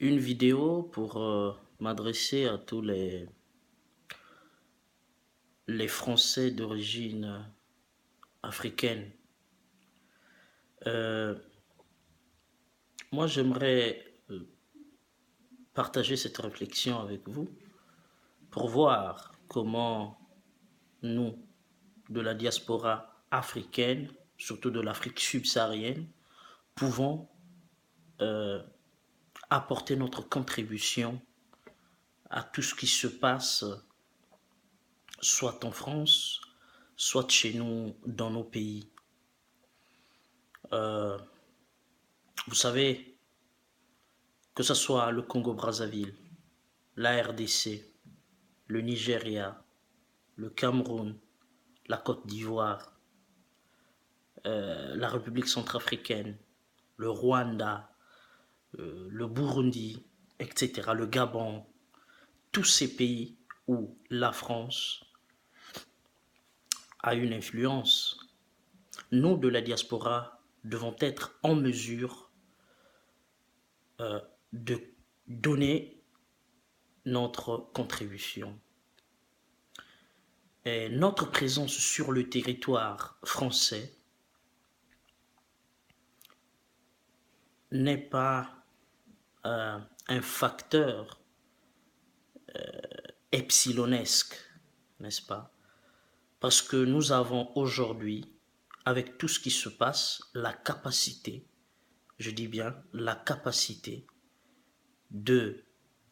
une vidéo pour m'adresser à tous les Français d'origine africaine. Euh, Moi, j'aimerais partager cette réflexion avec vous pour voir comment nous, de la diaspora africaine, surtout de l'Afrique subsaharienne, pouvons euh, apporter notre contribution à tout ce qui se passe, soit en France, soit chez nous dans nos pays. Euh, Vous savez, que ce soit le Congo-Brazzaville, la RDC, le Nigeria, le Cameroun, la Côte d'Ivoire, la République centrafricaine, le Rwanda, le Burundi, etc., le Gabon, tous ces pays où la France a une influence, nous de la diaspora devons être en mesure de donner notre contribution. Et notre présence sur le territoire français n'est pas un facteur epsilonesque, n'est-ce pas? Parce que nous avons aujourd'hui, avec tout ce qui se passe, la capacité, je dis bien la capacité,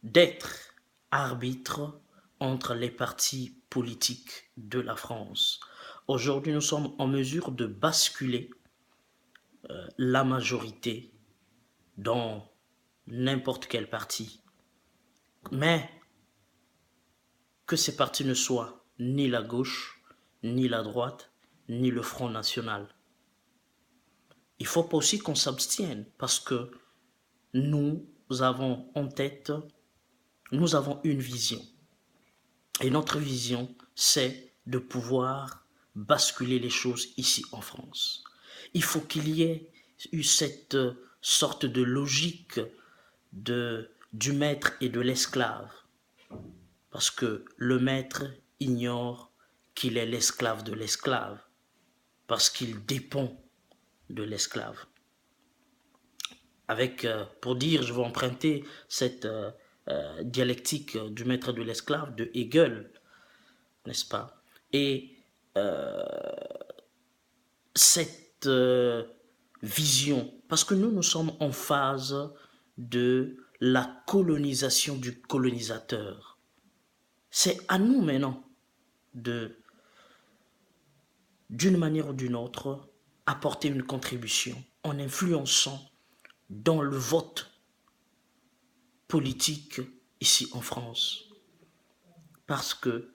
d'être arbitre entre les partis politiques de la France. Aujourd'hui, nous sommes en mesure de basculer la majorité dans n'importe quel parti. Mais que ces partis ne soient ni la gauche, ni la droite, ni le Front National. Il ne faut pas aussi qu'on s'abstienne parce que nous avons en tête, nous avons une vision. Et notre vision, c'est de pouvoir basculer les choses ici en France. Il faut qu'il y ait eu cette sorte de logique du maître et de l'esclave. Parce que le maître ignore qu'il est l'esclave de l'esclave. Parce qu'il dépend de l'esclave. Pour dire, je vais emprunter cette dialectique du maître et de l'esclave de Hegel, n'est-ce pas? Et cette vision, parce que nous sommes en phase de la colonisation du colonisateur. C'est à nous maintenant d'une manière ou d'une autre, apporter une contribution en influençant dans le vote politique ici en France. Parce que